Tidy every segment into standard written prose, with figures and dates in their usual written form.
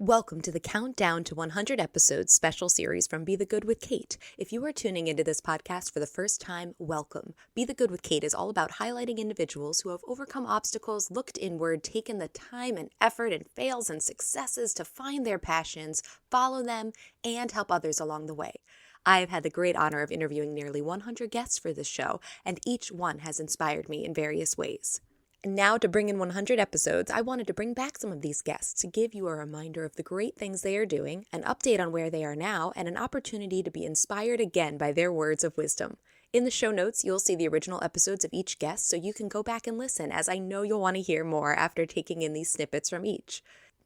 Welcome to the Countdown to 100 Episodes special series from Be the Good with Kate. If you are tuning into this podcast for the first time, welcome. Be the Good with Kate is all about highlighting individuals who have overcome obstacles, looked inward, taken the time and effort and fails and successes to find their passions, follow them, and help others along the way. I have had the great honor of interviewing nearly 100 guests for this show, and each one has inspired me in various ways. And now, to bring in 100 episodes, I wanted to bring back some of these guests to give you a reminder of the great things they are doing, an update on where they are now, and an opportunity to be inspired again by their words of wisdom. In the show notes, you'll see the original episodes of each guest so you can go back and listen, as I know you'll want to hear more after taking in these snippets from each.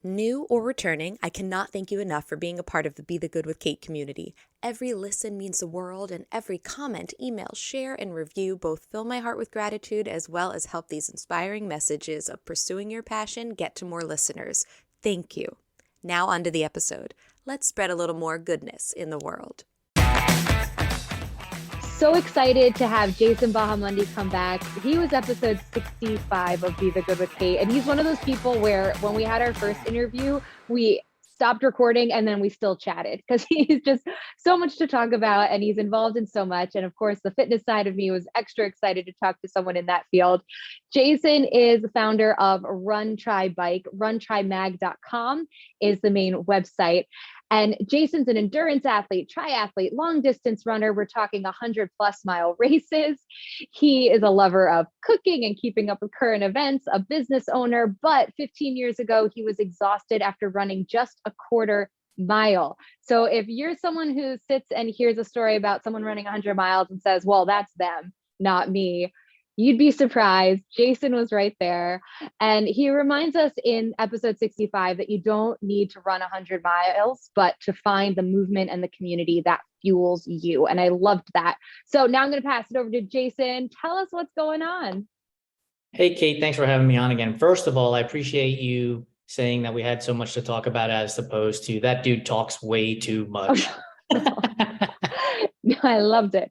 New or returning, I cannot thank you enough for being a part of the Be the Good with Kate community. Every listen means the world, and every comment, email, share, and review both fill my heart with gratitude as well as help these inspiring messages of pursuing your passion get to more listeners. Thank you. Now on to the episode. Let's spread a little more goodness in the world. So excited to have Jason Bahamundi come back. He was episode 65 of Be the Good with Kate. And he's one of those people where when we had our first interview, we stopped recording and then we still chatted because he's just so much to talk about and he's involved in so much. And of course, the fitness side of me was extra excited to talk to someone in that field. Jason is the founder of Run Try Bike. RunTryMag.com is the main website. And Jason's an endurance athlete, triathlete, long distance runner. We're talking 100+ mile races. He is a lover of cooking and keeping up with current events, a business owner, but 15 years ago, he was exhausted after running just a quarter mile. So if you're someone who sits and hears a story about someone running 100 miles and says, well, that's them, not me, you'd be surprised. Jason was right there. And he reminds us in episode 65 that you don't need to run 100 miles, but to find the movement and the community that fuels you. And I loved that. So now I'm going to pass it over to Jason. Tell us what's going on. Hey, Kate, thanks for having me on again. First of all, I appreciate you saying that we had so much to talk about as opposed to that dude talks way too much. No, I loved it.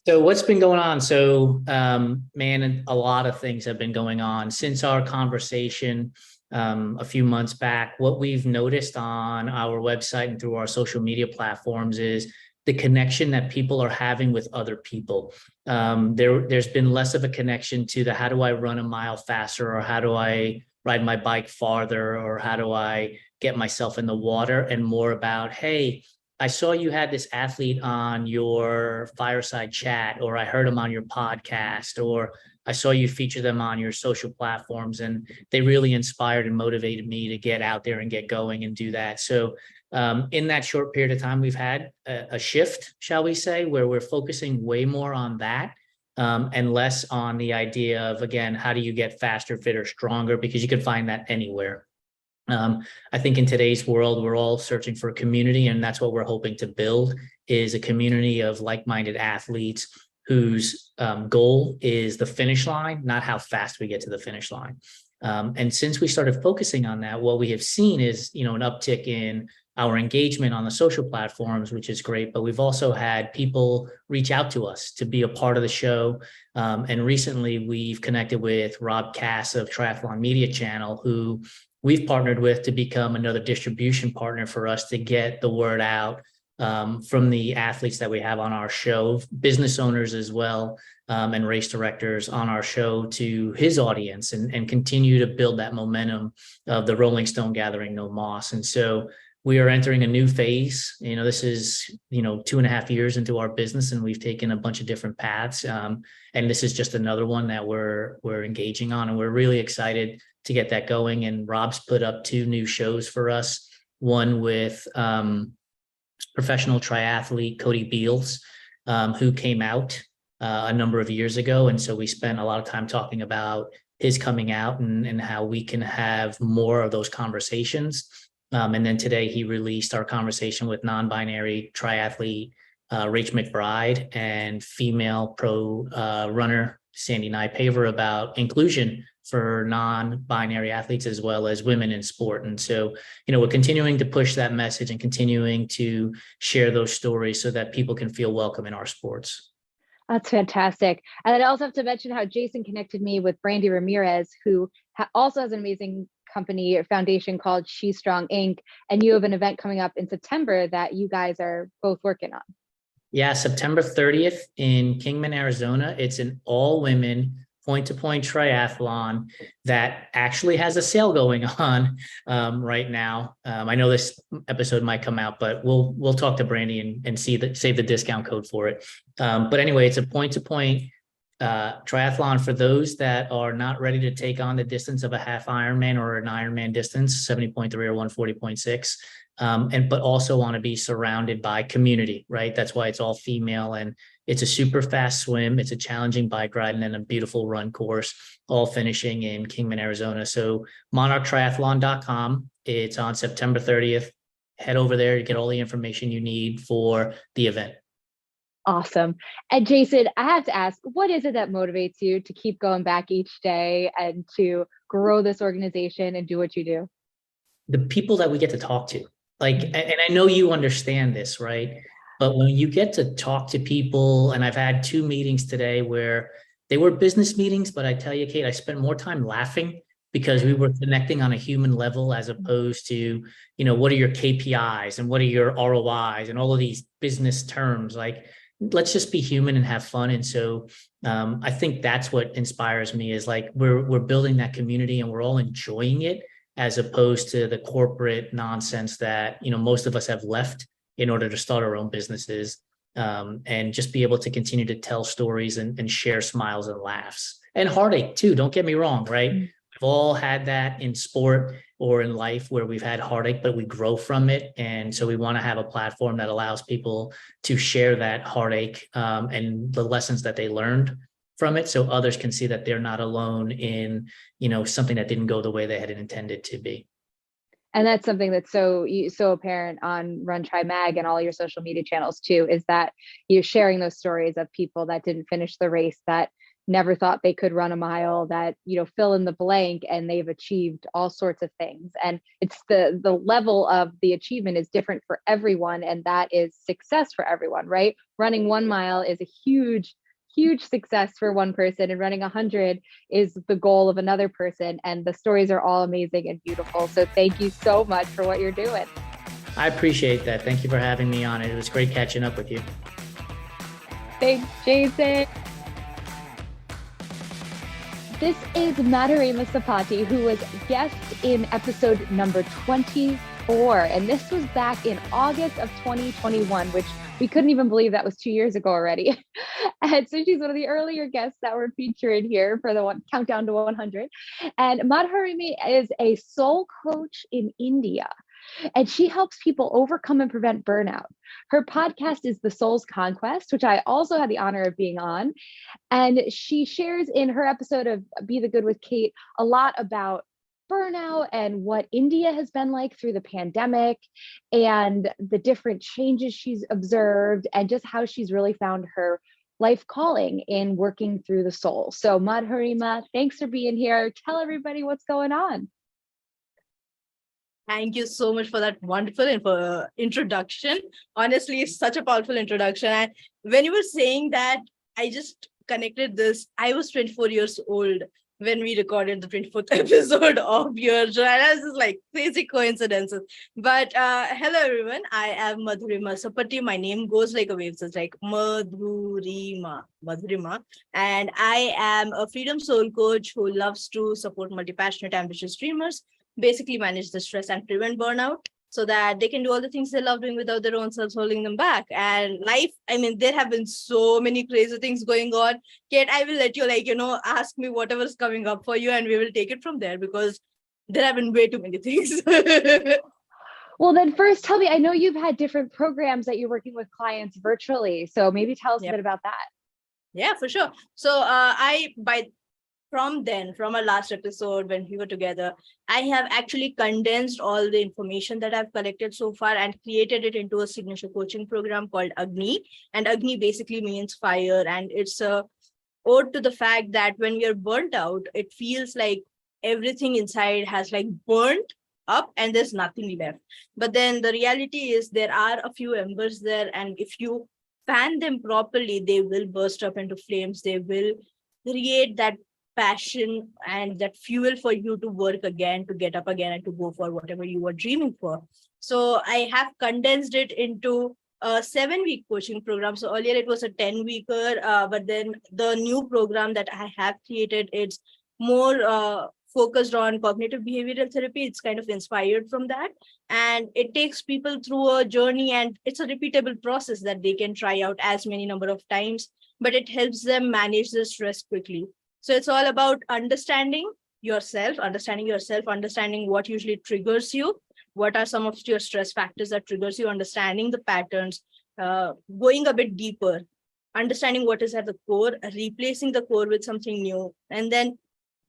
So what's been going on? So, man, a lot of things have been going on since our conversation a few months back. What we've noticed on our website and through our social media platforms is the connection that people are having with other people. There's been less of a connection to the how do I run a mile faster, or how do I ride my bike farther, or how do I get myself in the water, and more about, hey, I saw you had this athlete on your fireside chat, or I heard him on your podcast, or I saw you feature them on your social platforms, and they really inspired and motivated me to get out there and get going and do that. So in that short period of time, we've had a shift, shall we say, where we're focusing way more on that and less on the idea of, again, how do you get faster, fitter, stronger, because you can find that anywhere. I think in today's world, we're all searching for a community, and that's what we're hoping to build, is a community of like-minded athletes whose goal is the finish line, not how fast we get to the finish line. And since we started focusing on that, what we have seen is, an uptick in our engagement on the social platforms, which is great, but we've also had people reach out to us to be a part of the show. And recently we've connected with Rob Cass of Triathlon Media Channel, who we've partnered with to become another distribution partner for us to get the word out from the athletes that we have on our show, business owners as well, and race directors on our show, to his audience, and continue to build that momentum of the Rolling Stone gathering No Moss. And so we are entering a new phase. This is, 2.5 years into our business, and we've taken a bunch of different paths. And this is just another one that we're engaging on, and we're really excited to get that going. And Rob's put up 2 new shows for us, one with professional triathlete Cody Beals, who came out a number of years ago. And so we spent a lot of time talking about his coming out and how we can have more of those conversations. And then today he released our conversation with non-binary triathlete Rach McBride and female pro runner Sandy Nye-Paver about inclusion for non-binary athletes as well as women in sport. And so, we're continuing to push that message and continuing to share those stories so that people can feel welcome in our sports. That's fantastic. And I also have to mention how Jason connected me with Brandy Ramirez, who also has an amazing company or foundation called She's Strong Inc. And you have an event coming up in September that you guys are both working on. Yeah, September 30th in Kingman, Arizona. It's an all-women point-to-point triathlon that actually has a sale going on right now. I know this episode might come out, but we'll talk to Brandy and save the discount code for it. But anyway, it's a point-to-point triathlon for those that are not ready to take on the distance of a half Ironman or an Ironman distance, 70.3 or 140.6. But also want to be surrounded by community, right? That's why it's all female, and it's a super fast swim. It's a challenging bike ride and then a beautiful run course, all finishing in Kingman, Arizona. So monarchtriathlon.com. It's on September 30th. Head over there to get all the information you need for the event. Awesome. And Jason, I have to ask, what is it that motivates you to keep going back each day and to grow this organization and do what you do? The people that we get to talk to. And I know you understand this, right? But when you get to talk to people, and I've had 2 meetings today where they were business meetings, but I tell you, Kate, I spent more time laughing because we were connecting on a human level as opposed to, what are your KPIs and what are your ROIs and all of these business terms. Like, let's just be human and have fun. And so I think that's what inspires me is like we're building that community and we're all enjoying it, as opposed to the corporate nonsense that, most of us have left in order to start our own businesses, and just be able to continue to tell stories and share smiles and laughs and heartache too. Don't get me wrong, right? We've all had that in sport or in life where we've had heartache, but we grow from it. And so we want to have a platform that allows people to share that heartache and the lessons that they learned from it, so others can see that they're not alone in, something that didn't go the way they had intended to be. And that's something that's so apparent on Run Try Mag and all your social media channels too, is that you're sharing those stories of people that didn't finish the race, that never thought they could run a mile, that, fill in the blank, and they've achieved all sorts of things. And it's the level of the achievement is different for everyone. And that is success for everyone, right? Running 1 mile is a huge success for one person, and running 100 is the goal of another person. And the stories are all amazing and beautiful. So thank you so much for what you're doing. I appreciate that. Thank you for having me on. It was great catching up with you. Thanks, Jason. This is Madhurima Sapati, who was guest in episode number 24. And this was back in August of 2021, which we couldn't even believe that was 2 years ago already. And so she's one of the earlier guests that we're featuring here for the countdown to 100. And Madhurima is a soul coach in India, and she helps people overcome and prevent burnout. Her podcast is The Soul's Conquest, which I also had the honor of being on. And she shares in her episode of Be the Good with Kate a lot about burnout and what India has been like through the pandemic and the different changes she's observed and just how she's really found her life calling in working through the soul. So Madhurima, thanks for being here. Tell everybody what's going on. Thank you so much for that wonderful introduction. Honestly, it's such a powerful introduction. And when you were saying that, I just connected this. I was 24 years old when we recorded the 24th episode of your show. And this is like crazy coincidences. But hello, everyone. I am Madhurima Sapati. My name goes like a wave. So it's like Madhurima. And I am a freedom soul coach who loves to support multi-passionate, ambitious dreamers, basically manage the stress and prevent burnout so that they can do all the things they love doing without their own selves holding them back. And life, there have been so many crazy things going on. Kate, I will let you ask me whatever's coming up for you and we will take it from there because there have been way too many things. Well, then first tell me, I know you've had different programs that you're working with clients virtually. So maybe tell us a bit about that. Yeah, for sure. So from our last episode when we were together, I have actually condensed all the information that I've collected so far and created it into a signature coaching program called Agni. And Agni basically means fire. And it's a ode to the fact that when we are burnt out, it feels like everything inside has like burnt up and there's nothing left. But then the reality is there are a few embers there. And if you fan them properly, they will burst up into flames. They will create that passion and that fuel for you to work again, to get up again, and to go for whatever you were dreaming for. So I have condensed it into a 7-week coaching program. So earlier it was a 10-weeker, but then the new program that I have created, it's more focused on cognitive behavioral therapy. It's kind of inspired from that. And it takes people through a journey, and it's a repeatable process that they can try out as many number of times, but it helps them manage the stress quickly. So it's all about understanding yourself, understanding what usually triggers you, what are some of your stress factors that triggers you, understanding the patterns, going a bit deeper, understanding what is at the core, replacing the core with something new. And then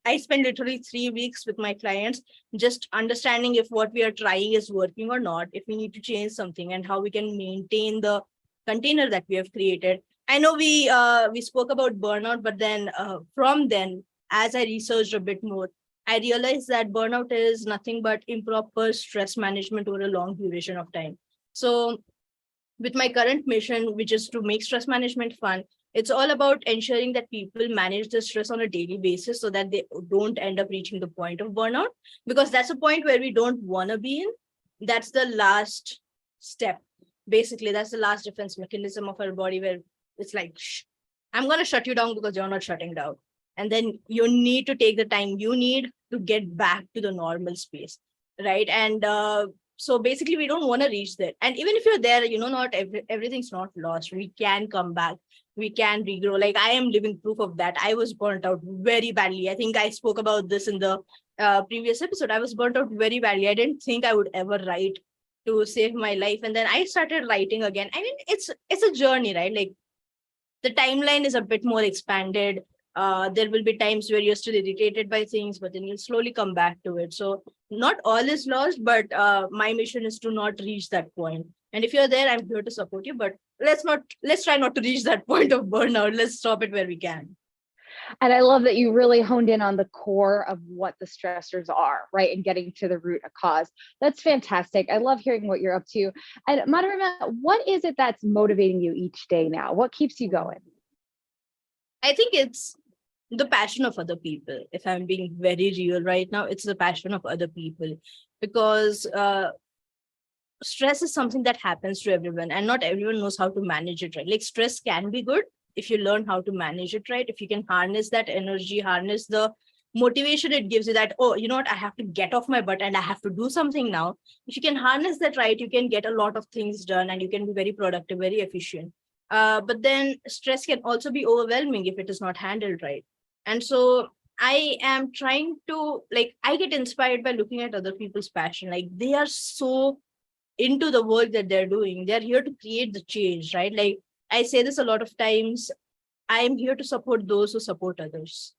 I spend literally 3 weeks with my clients, just understanding if what we are trying is working or not, if we need to change something, and how we can maintain the container that we have created. I know we spoke about burnout, but then from then, as I researched a bit more, I realized that burnout is nothing but improper stress management over a long duration of time. So with my current mission, which is to make stress management fun, it's all about ensuring that people manage the stress on a daily basis so that they don't end up reaching the point of burnout, because that's a point where we don't want to be in. That's the last step. Basically, that's the last defense mechanism of our body, where it's like, shh, I'm going to shut you down because you're not shutting down. And then you need to take the time you need to get back to the normal space, right? And so basically, we don't want to reach there. And even if you're there, not everything's not lost. We can come back. We can regrow. Like, I am living proof of that. I was burnt out very badly. I think I spoke about this in the previous episode. I was burnt out very badly. I didn't think I would ever write to save my life. And then I started writing again. I mean, it's a journey, right? Like, the timeline is a bit more expanded. There will be times where you're still irritated by things, but then you'll slowly come back to it. So not all is lost, but my mission is to not reach that point. And if you're there, I'm here to support you, but let's try not to reach that point of burnout. Let's stop it where we can. And I love that you really honed in on the core of what the stressors are, right? And getting to the root of cause. That's fantastic. I love hearing what you're up to. And Madhurima, what is it that's motivating you each day now? What keeps you going? I think it's the passion of other people. If I'm being very real right now, it's the passion of other people, because stress is something that happens to everyone, and not everyone knows how to manage it right. Like, stress can be good if you learn how to manage it right, if you can harness that energy, harness the motivation it gives you, that, oh, you know what, I have to get off my butt and I have to do something now. If you can harness that right, you can get a lot of things done and you can be very productive, very efficient. But then stress can also be overwhelming if it is not handled right. And so I am trying to, like, I get inspired by looking at other people's passion. Like, they are so into the work that they're doing. They're here to create the change, right? Like, I say this a lot of times, I am here to support those who support others.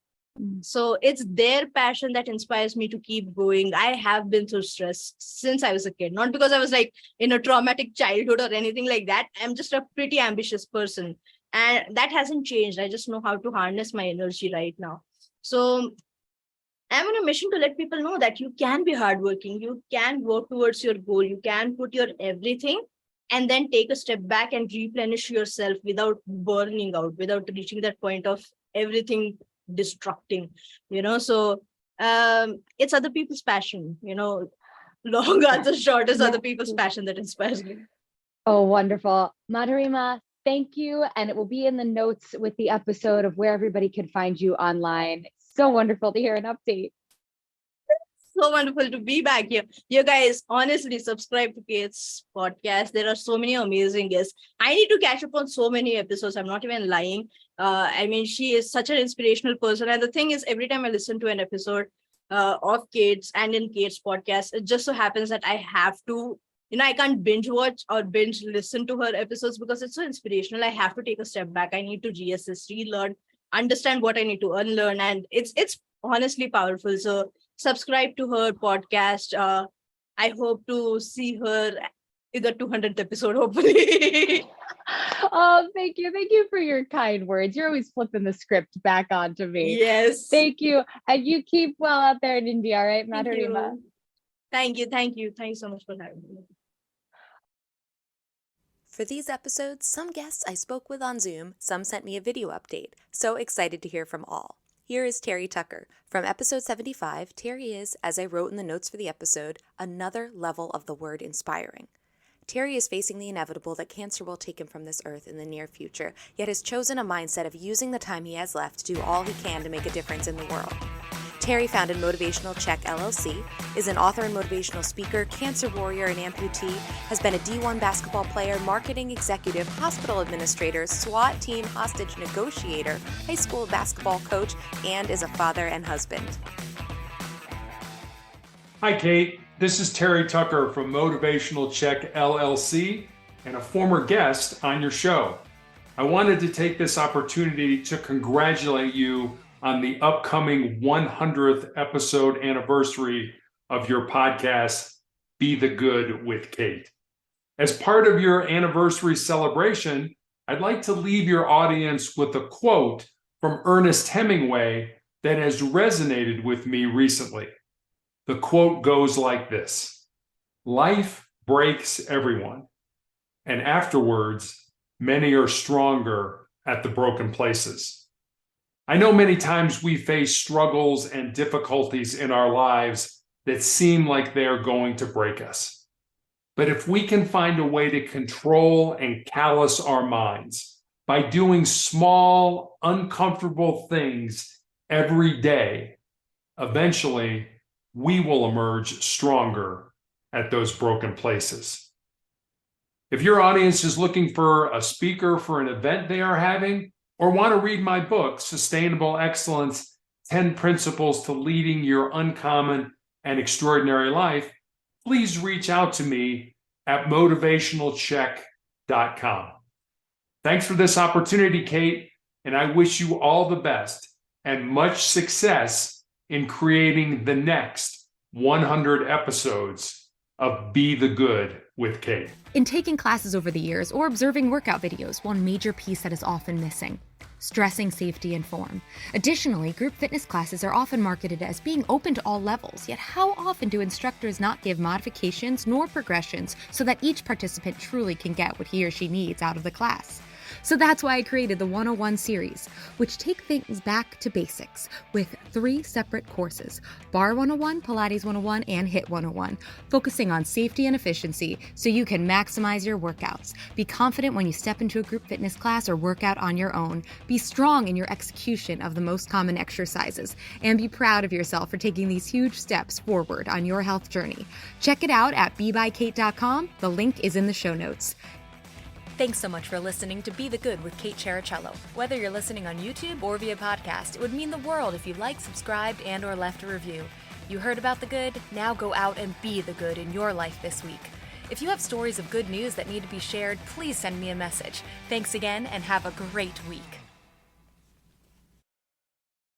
So it's their passion that inspires me to keep going. I have been through stress since I was a kid, not because I was like in a traumatic childhood or anything like that. I'm just a pretty ambitious person, and that hasn't changed. I just know how to harness my energy right now. So I'm on a mission to let people know that you can be hardworking, you can work towards your goal, you can put your everything, and then take a step back and replenish yourself without burning out, without reaching that point of everything destructing, So it's other people's passion, long answer short is other people's passion that inspires me. Oh, wonderful. Madhurima, thank you. And it will be in the notes with the episode of where everybody can find you online. So wonderful to hear an update. So wonderful to be back here. You guys, honestly, subscribe to Kate's podcast. There are so many amazing guests. I need to catch up on so many episodes. I'm not even lying. I mean, she is such an inspirational person. And the thing is, every time I listen to an episode of Kate's and in Kate's podcast, it just so happens that I have to, I can't binge watch or binge listen to her episodes because it's so inspirational. I have to take a step back. I need to reassess, relearn, understand what I need to unlearn. And it's honestly powerful. So subscribe to her podcast. I hope to see her in the 200th episode, hopefully. Oh, thank you. Thank you for your kind words. You're always flipping the script back onto me. Yes. Thank you. And you keep well out there in India, all right, Madhurima? Thank you. Thank you so much for having me. For these episodes, some guests I spoke with on Zoom, some sent me a video update. So excited to hear from all. Here is Terry Tucker. From episode 75, Terry is, as I wrote in the notes for the episode, another level of the word inspiring. Terry is facing the inevitable that cancer will take him from this earth in the near future, yet has chosen a mindset of using the time he has left to do all he can to make a difference in the world. Terry founded Motivational Check LLC, is an author and motivational speaker, cancer warrior and amputee, has been a D1 basketball player, marketing executive, hospital administrator, SWAT team hostage negotiator, high school basketball coach, and is a father and husband. Hi, Kate. This is Terry Tucker from Motivational Check LLC and a former guest on your show. I wanted to take this opportunity to congratulate you on the upcoming 100th episode anniversary of your podcast, Be the Good with Kate. As part of your anniversary celebration, I'd like to leave your audience with a quote from Ernest Hemingway that has resonated with me recently. The quote goes like this: "Life breaks everyone, and afterwards, many are stronger at the broken places." I know many times we face struggles and difficulties in our lives that seem like they're going to break us. But if we can find a way to control and callous our minds by doing small, uncomfortable things every day, eventually we will emerge stronger at those broken places. If your audience is looking for a speaker for an event they are having, or want to read my book, Sustainable Excellence, 10 Principles to Leading Your Uncommon and Extraordinary Life, please reach out to me at motivationalcheck.com. Thanks for this opportunity, Kate, and I wish you all the best and much success in creating the next 100 episodes of Be the Good with Kate. In taking classes over the years or observing workout videos, one major piece that is often missing: stressing safety and form. Additionally, group fitness classes are often marketed as being open to all levels, yet how often do instructors not give modifications nor progressions so that each participant truly can get what he or she needs out of the class? So that's why I created the 101 series, which take things back to basics with 3 separate courses: Bar 101, Pilates 101, and HIIT 101, focusing on safety and efficiency so you can maximize your workouts. Be confident when you step into a group fitness class or workout on your own. Be strong in your execution of the most common exercises, and be proud of yourself for taking these huge steps forward on your health journey. Check it out at bebykate.com. The link is in the show notes. Thanks so much for listening to Be the Good with Kate Chericello. Whether you're listening on YouTube or via podcast, it would mean the world if you liked, subscribed, and or left a review. You heard about the good? Now go out and be the good in your life this week. If you have stories of good news that need to be shared, please send me a message. Thanks again and have a great week.